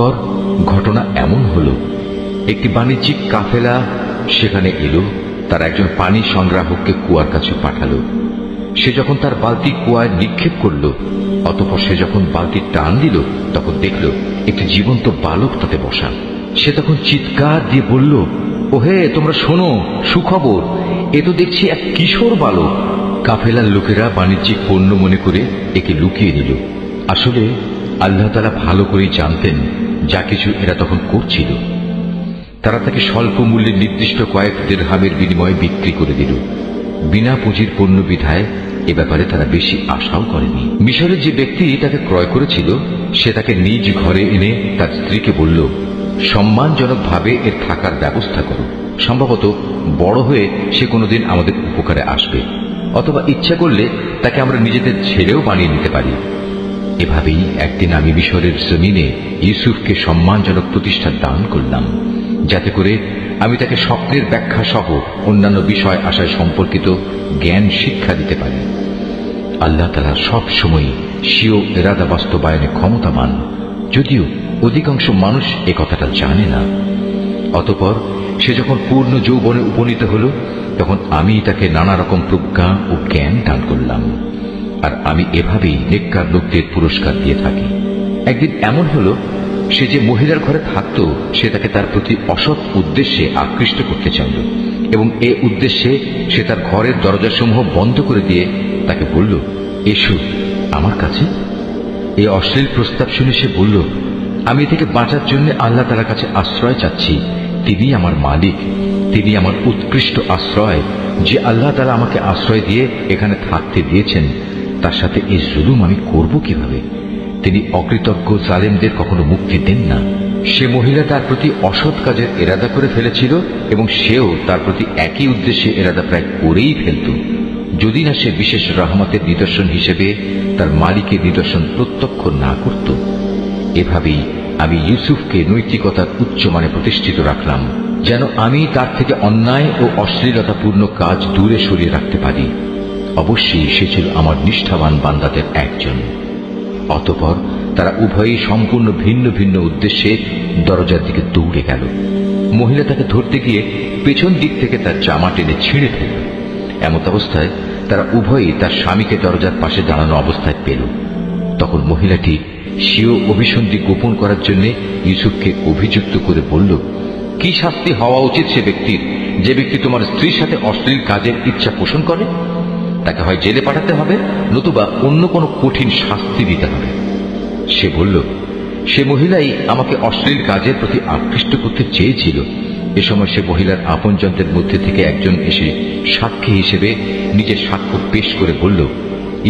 পর ঘটনা এমন হলো, একটি বাণিজ্যিক কাফেলা সেখানে এলো। তার একজন পানি সংগ্রাহককে কুয়ার কাছে পাঠালো। সে যখন তার বালতি কুয়ায় নিক্ষেপ করল, অতঃপর সে যখন বালতি টান দিল, তখন দেখল একটি জীবন্ত বালক তাতে বসা। সে তখন চিৎকার দিয়ে বলল, ওহে, তোমরা শোনো, সুখবর, এ তো দেখছি এক কিশোর বালক। কাফেলার লোকেরা বাণিজ্যিক পণ্য মনে করে একে লুকিয়ে নিল। আসলে আল্লাহ তাআলা ভালো করেই জানতেন যা কিছু এরা তখন করছিল। তারা তাকে স্বল্প মূল্যে নির্দিষ্ট কয়েক দিরহামের বিনিময়ে বিক্রি করে দিল। বিনা পুঁজির পণ্য বিধায় এ ব্যাপারে তারা বেশি আশাও করেনি। মিশরের যে ব্যক্তি তাকে ক্রয় করেছিল, সে তাকে নিজ ঘরে এনে তার স্ত্রীকে বলল, সম্মানজনকভাবে এর থাকার ব্যবস্থা করো। সম্ভবত বড় হয়ে সে কোনোদিন আমাদের উপকারে আসবে, অথবা ইচ্ছা করলে তাকে আমরা নিজেদের ছেলেও বানিয়ে নিতে পারি। এভাবেই একদিন আমি মিশরের জমিনে ইউসুফকে সম্মানজনক প্রতিষ্ঠা দান করলাম, যাতে করে আমি তাকে স্বপ্নের ব্যাখ্যা সহ অন্যান্য বিষয় আশায় সম্পর্কিত জ্ঞান শিক্ষা দিতে পারি। আল্লাহ তাআলা সব সময় স্বীয় ইরাদা বাস্তবায়নে ক্ষমতাবান, যদিও অধিকাংশ মানুষ এ কথাটা জানে না। অতঃপর সে যখন পূর্ণ যৌবনে উপনীত হল, তখন আমি তাকে নানা রকম প্রজ্ঞা ও জ্ঞান দান করলাম। আর আমি এভাবেই নেককার লোকদের পুরস্কার দিয়ে থাকি। একদিন এমন হলো, সে যে মহিলার ঘরে থাকত, সে তাকে তার প্রতি অসৎ উদ্দেশ্যে আকৃষ্ট করতে চাইল, এবং এ উদ্দেশ্যে সে তার ঘরের দরজাসমূহ বন্ধ করে দিয়ে তাকে বলল, এসো আমার কাছে। এই অশ্লীল প্রস্তাব শুনে সে বলল, আমি থেকে বাঁচার জন্য আল্লাহ তাআলার কাছে আশ্রয় চাচ্ছি। তিনি আমার মালিক, তিনি আমার উৎকৃষ্ট আশ্রয়। যে আল্লাহ তাআলা আমাকে আশ্রয় দিয়ে এখানে থাকতে দিয়েছেন, তার সাথে এই জুলুম আমি করব কিভাবে? তিনি অকৃতজ্ঞ জালেমদের কখনো মুক্তি দেন না। সে মহিলা তার প্রতি অসৎ কাজের এরাদা করে ফেলেছিল, এবং সেও তার প্রতি একই উদ্দেশ্যে এরাদা প্রায় করেই ফেলত, যদি না সে বিশেষ রহমতের নিদর্শন হিসেবে তার মালিকের নিদর্শন প্রত্যক্ষ না করত। এভাবেই আমি ইউসুফকে নৈতিকতার উচ্চমানে প্রতিষ্ঠিত রাখলাম, যেন আমি তার থেকে অন্যায় ও অশ্লীলতাপূর্ণ কাজ দূরে সরিয়ে রাখতে পারি। অবশ্যই সে ছিল আমার নিষ্ঠাবান বান্দাদের একজন। অতঃপর তারা উভয়ই সম্পূর্ণ ভিন্ন ভিন্ন উদ্দেশ্যে দরজার দিকে দৌড়ে গেল। মহিলা তাকে ধরতে গিয়ে পেছন দিক থেকে তার জামা টেনে ছিঁড়ে ফেলল। এমত অবস্থায় তারা উভয়ই তার স্বামীকে দরজার পাশে দাঁড়ানো অবস্থায় পেল। তখন মহিলাটি স্বীয় অভিসন্ধি গোপন করার জন্য ইউসুফকে অভিযুক্ত করে বলল, কি শাস্তি হওয়া উচিত সে ব্যক্তির, যে ব্যক্তি তোমার স্ত্রীর সাথে অশ্লীল কাজের ইচ্ছা পোষণ করে? তাকে হয় জেলে পাঠাতে হবে, নতুবা অন্য কোনো কঠিন শাস্তি দিতে হবে। সে বলল, সে মহিলাই আমাকে অশ্লীল কাজের প্রতি আকৃষ্ট করতে চেয়েছিল। এ সময় সে মহিলার আপনজনদের মধ্যে থেকে একজন এসে সাক্ষী হিসেবে নিজের সাক্ষ্য পেশ করে বলল,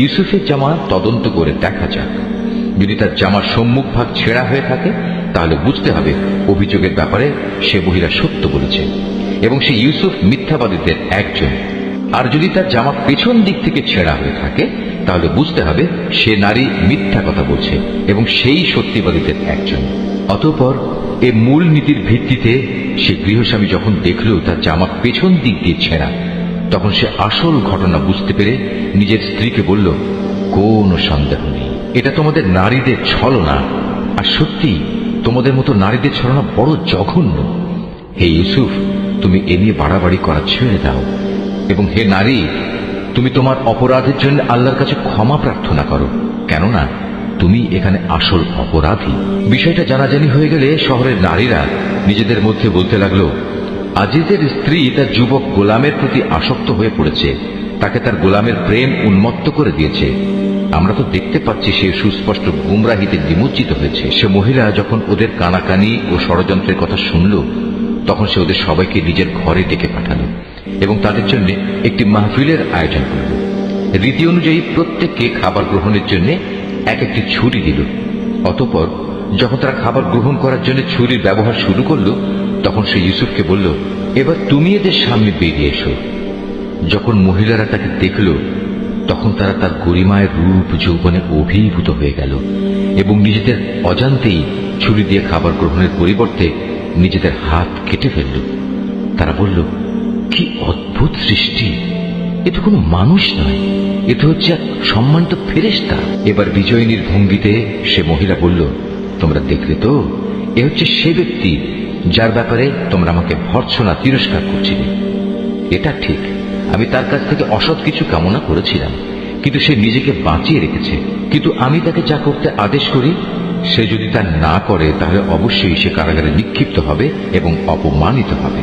ইউসুফের জামা তদন্ত করে দেখা যাক। যদি তার জামার সম্মুখ ভাগ ছেঁড়া হয়ে থাকে, তাহলে বুঝতে হবে অভিযোগের ব্যাপারে সে মহিলা সত্য বলেছে, এবং সে ইউসুফ মিথ্যাবাদীদের একজন। আর যদি তার জামা পেছন দিক থেকে ছেঁড়া হয়ে থাকে, তাহলে বুঝতে হবে সে নারী মিথ্যা কথা বলছে, এবং সেই সত্যিবাদীদের একজন। অতঃপর এ মূল নীতির ভিত্তিতে সে গৃহস্বামী যখন দেখল তার জামা পেছন দিক দিয়ে ছেঁড়া, তখন সে আসল ঘটনা বুঝতে পেরে নিজের স্ত্রীকে বলল, কোনো সন্দেহ নেই, এটা তোমাদের নারীদের ছলনা। আর সত্যি তোমাদের মতো নারীদের ছলনা বড় জঘন্য। হে ইউসুফ, তুমি এ নিয়ে বাড়াবাড়ি করা ছেড়ে দাও, এবং হে নারী, তুমি তোমার অপরাধের জন্য আল্লাহর কাছে ক্ষমা প্রার্থনা করো, কেননা তুমি এখানে আসল অপরাধী। বিষয়টা জানাজানি হয়ে গেলে শহরের নারীরা নিজেদের মধ্যে বলতে লাগলো, আজিজের স্ত্রী তার যুবক গোলামের প্রতি আসক্ত হয়ে পড়েছে, তাকে তার গোলামের প্রেম উন্মত্ত করে দিয়েছে। আমরা তো দেখতে পাচ্ছি সে সুস্পষ্ট গুমরাহিতে নিমজ্জিত হয়েছে। সে মহিলা যখন ওদের কানাকানি ও ষড়যন্ত্রের কথা শুনল, তখন সে ওদের সবাইকে নিজের ঘরে ডেকে পাঠালো এবং তাদের জন্য একটি মাহফিলের আয়োজন করল। রীতি অনুযায়ী প্রত্যেককে খাবার গ্রহণের জন্য এক একটি ছুরি দিল। অতঃপর যখন তারা খাবার গ্রহণ করার জন্য ছুরির ব্যবহার শুরু করলো, তখন সে ইউসুফকে বলল, এবার তুমি এদের সামনে বেরিয়ে এসো। যখন মহিলারা তাকে দেখল, তখন তারা তার গরিমায় রূপ যৌবনে অভিভূত হয়ে গেল এবং নিজেদের অজান্তেই ছুরি দিয়ে খাবার গ্রহণের পরিবর্তে নিজেদের হাত কেটে ফেলল। তারা বলল, কি অদ্ভুত সৃষ্টি, এ তো কোনো মানুষ নয়, এ তো হচ্ছে এক সম্মানিত ফেরেশতা। এবার বিজয়িনীর ভঙ্গিতে সে মহিলা বলল, তোমরা দেখলে তো, এ হচ্ছে সে ব্যক্তি যার ব্যাপারে তোমরা আমাকে ভর্ৎসনা তিরস্কার করছিলে। এটা ঠিক, আমি তার কাছ থেকে অসৎ কিছু কামনা করেছিলাম, কিন্তু সে নিজেকে বাঁচিয়ে রেখেছে। কিন্তু আমি তাকে যা করতে আদেশ করি সে যদি তা না করে তাহলে অবশ্যই সে কারাগারে নিক্ষিপ্ত হবে এবং অপমানিত হবে।